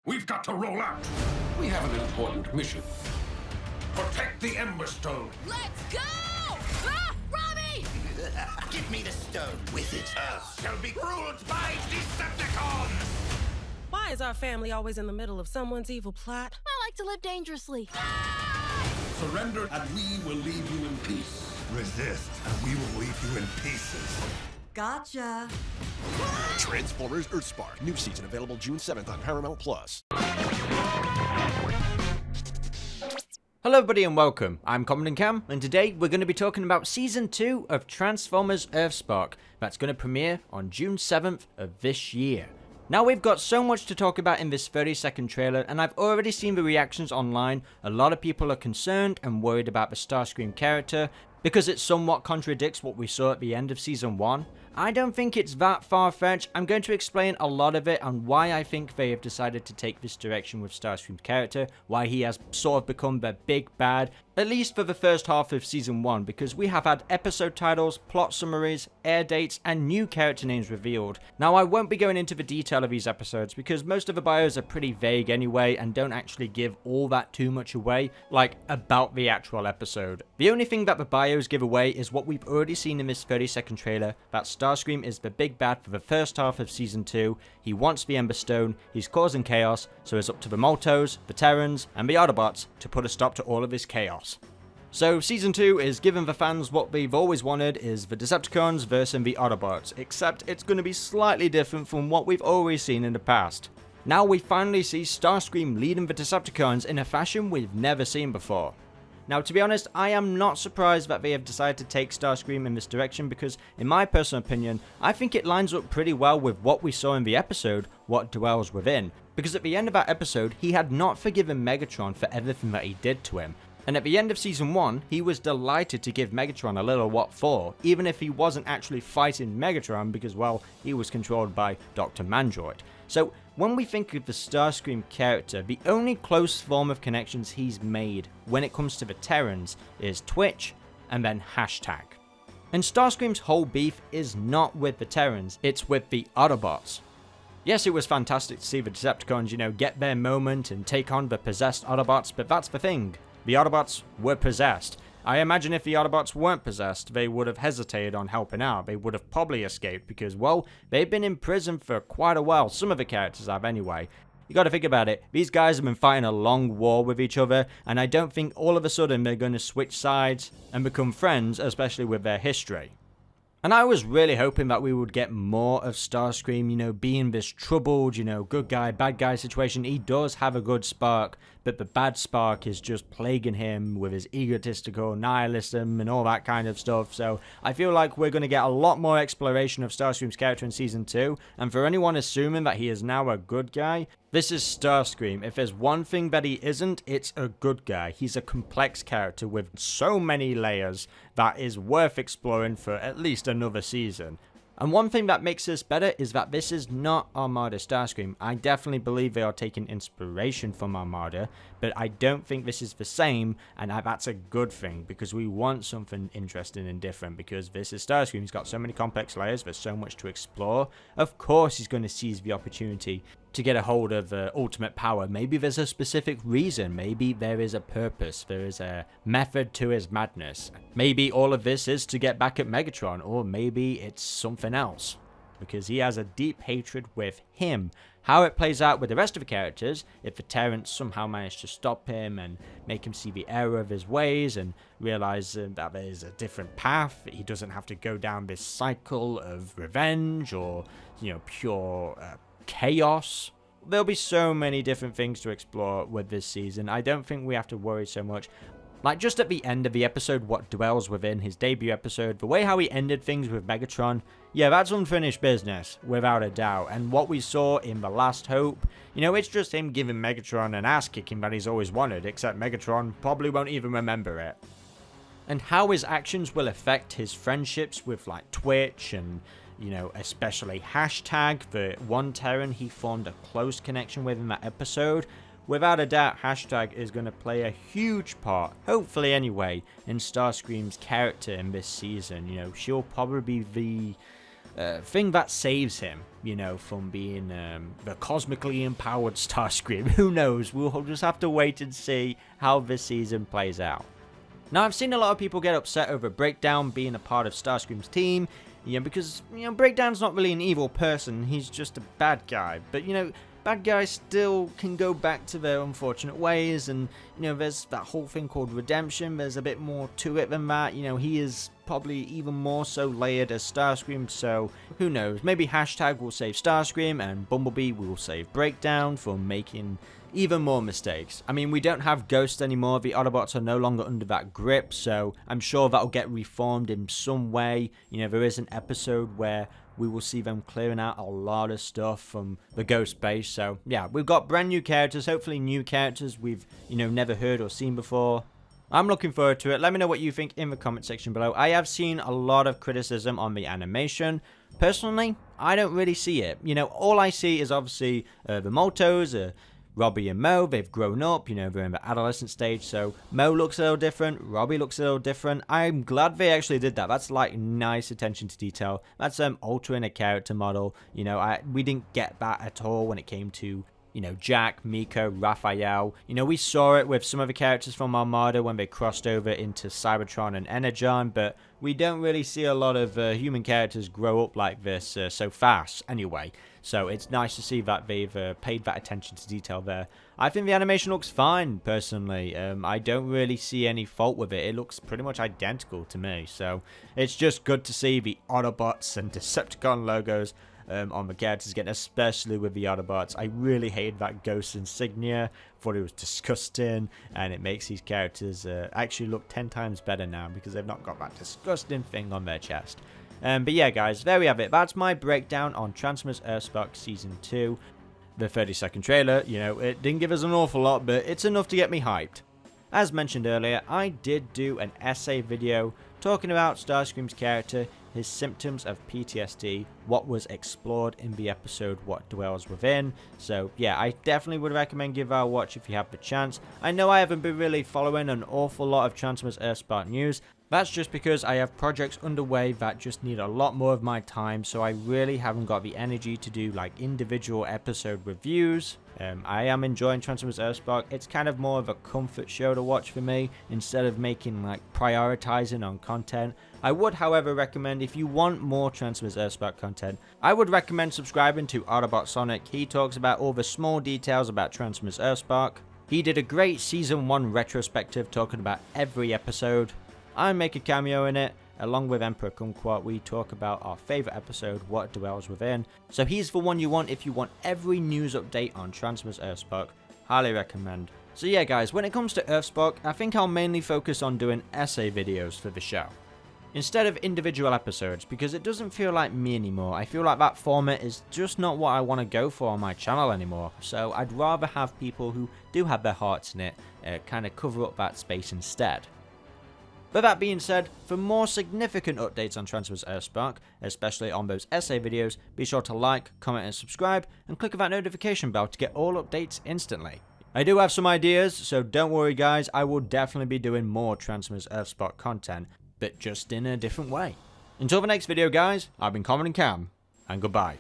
We've got to roll out. We have an important mission. Protect the Emberstone. Let's go! Ah, Robby! Give me the stone. With it, Earth shall be ruled by Decepticons. Why is our family always in the middle of someone's evil plot? I like to live dangerously. Surrender and we will leave you in peace. Resist, and we will leave you in pieces. Gotcha. Transformers EarthSpark. New season available June 7th on Paramount+. Hello everybody and welcome. I'm Comodin Cam, and today we're going to be talking about Season 2 of Transformers EarthSpark. That's going to premiere on June 7th of this year. Now we've got so much to talk about in this 30-second trailer, and I've already seen the reactions online. A lot of people are concerned and worried about the Starscream character, because it somewhat contradicts what we saw at the end of Season 1. I don't think it's that far-fetched. I'm going to explain a lot of it and why I think they have decided to take this direction with Starscream's character, why he has sort of become the big bad, at least for the first half of Season 1, because we have had episode titles, plot summaries, air dates, and new character names revealed. Now I won't be going into the detail of these episodes because most of the bios are pretty vague anyway and don't actually give all that too much away, like about the actual episode. The only thing that the bios give away is what we've already seen in this 30-second trailer, that Starscream is the big bad for the first half of Season 2, he wants the Emberstone, he's causing chaos, so it's up to the Maltos, the Terrans, and the Autobots to put a stop to all of this chaos. So Season 2 is giving the fans what they've always wanted, is the Decepticons versus the Autobots, except it's going to be slightly different from what we've always seen in the past. Now we finally see Starscream leading the Decepticons in a fashion we've never seen before. Now, to be honest, I am not surprised that they have decided to take Starscream in this direction because, in my personal opinion, I think it lines up pretty well with what we saw in the episode, What Dwells Within. Because at the end of that episode, he had not forgiven Megatron for everything that he did to him. And at the end of Season 1, he was delighted to give Megatron a little what for, even if he wasn't actually fighting Megatron because, well, he was controlled by Dr. Mandroid. So, when we think of the Starscream character, the only close form of connections he's made when it comes to the Terrans is Twitch and then hashtag. And Starscream's whole beef is not with the Terrans, it's with the Autobots. Yes, it was fantastic to see the Decepticons, get their moment and take on the possessed Autobots, but that's the thing. The Autobots were possessed. I imagine if the Autobots weren't possessed, they would have hesitated on helping out. They would have probably escaped because, well, they've been in prison for quite a while. Some of the characters have anyway. You gotta think about it. These guys have been fighting a long war with each other, and I don't think all of a sudden they're going to switch sides and become friends, especially with their history. And I was really hoping that we would get more of Starscream, being this troubled, good guy, bad guy situation. He does have a good spark, but the bad spark is just plaguing him with his egotistical nihilism and all that kind of stuff. So I feel like we're going to get a lot more exploration of Starscream's character in Season 2. And for anyone assuming that he is now a good guy, this is Starscream. If there's one thing that he isn't, it's a good guy. He's a complex character with so many layers that is worth exploring for at least another season. And one thing that makes this better is that this is not Armada Starscream. I definitely believe they are taking inspiration from Armada, but I don't think this is the same, and that's a good thing, because we want something interesting and different, because this is Starscream. He's got so many complex layers, there's so much to explore. Of course he's going to seize the opportunity to get a hold of ultimate power. Maybe there's a specific reason, maybe there is a purpose, there is a method to his madness. Maybe all of this is to get back at Megatron, or maybe it's something else, because he has a deep hatred with him. How it plays out with the rest of the characters, if the Terrans somehow manage to stop him and make him see the error of his ways and realize that there is a different path, he doesn't have to go down this cycle of revenge or, pure chaos. There'll be so many different things to explore with this season. I don't think we have to worry so much. Like just at the end of the episode, What Dwells Within, his debut episode, the way how he ended things with Megatron, yeah, that's unfinished business, without a doubt. And what we saw in The Last Hope, it's just him giving Megatron an ass kicking that he's always wanted, except Megatron probably won't even remember it. And how his actions will affect his friendships with like Twitch and especially hashtag, the one Terran he formed a close connection with in that episode. Without a doubt, hashtag is going to play a huge part, hopefully anyway, in Starscream's character in this season. She'll probably be thing that saves him, you know, from being the cosmically empowered Starscream. Who knows? We'll just have to wait and see how this season plays out. Now, I've seen a lot of people get upset over Breakdown being a part of Starscream's team, you know, because, you know, Breakdown's not really an evil person, he's just a bad guy. But, you know, bad guys still can go back to their unfortunate ways, and, you know, there's that whole thing called redemption. There's a bit more to it than that. You know, he is probably even more so layered as Starscream, so who knows? Maybe hashtag will save Starscream and Bumblebee will save Breakdown from making even more mistakes. I mean, we don't have Ghost anymore. The Autobots are no longer under that grip, so I'm sure that'll get reformed in some way. You know, there is an episode where we will see them clearing out a lot of stuff from the Ghost base. So yeah, we've got brand new characters, hopefully new characters we've, you know, never heard or seen before. I'm looking forward to it. Let me know what you think in the comment section below. I have seen a lot of criticism on the animation. Personally, I don't really see it. You know, all I see is obviously the Maltos, Robby and Mo. They've grown up, you know, they're in the adolescent stage, so Mo looks a little different, Robby looks a little different. I'm glad they actually did that. That's like nice attention to detail. That's altering a character model. You know, we didn't get that at all when it came to, you know, Jack, Miko, Raphael. You know, we saw it with some of the characters from Armada when they crossed over into Cybertron and Energon, but we don't really see a lot of human characters grow up like this so fast anyway. So it's nice to see that they've paid that attention to detail there. I think the animation looks fine, personally. I don't really see any fault with it. It looks pretty much identical to me. So it's just good to see the Autobots and Decepticon logos on the characters again, especially with the Autobots. I really hated that Ghost insignia. Thought it was disgusting, and it makes these characters actually look 10 times better now because they've not got that disgusting thing on their chest. But yeah, guys, there we have it. That's my breakdown on Transformers EarthSpark Season 2. The 30-second trailer, you know, it didn't give us an awful lot, but it's enough to get me hyped. As mentioned earlier, I did do an essay video talking about Starscream's character, his symptoms of PTSD, what was explored in the episode What Dwells Within. So yeah, I definitely would recommend give that a watch if you have the chance. I know I haven't been really following an awful lot of Transformers EarthSpark news. That's just because I have projects underway that just need a lot more of my time, so I really haven't got the energy to do like individual episode reviews. I am enjoying Transformers EarthSpark. It's kind of more of a comfort show to watch for me instead of making like prioritizing on content. I would, however, recommend if you want more Transformers EarthSpark content, I would recommend subscribing to Autobot Sonic. He talks about all the small details about Transformers EarthSpark. He did a great Season 1 retrospective talking about every episode. I make a cameo in it. Along with Emperor Kumquat, we talk about our favourite episode, What Dwells Within. So he's the one you want if you want every news update on Transformers EarthSpark. Highly recommend. So yeah guys, when it comes to EarthSpark, I think I'll mainly focus on doing essay videos for the show, instead of individual episodes, because it doesn't feel like me anymore. I feel like that format is just not what I want to go for on my channel anymore. So I'd rather have people who do have their hearts in it kind of cover up that space instead. But that being said, for more significant updates on Transformers EarthSpark, especially on those essay videos, be sure to like, comment and subscribe, and click on that notification bell to get all updates instantly. I do have some ideas, so don't worry guys, I will definitely be doing more Transformers EarthSpark content, but just in a different way. Until the next video guys, I've been Comodin Cam, and goodbye.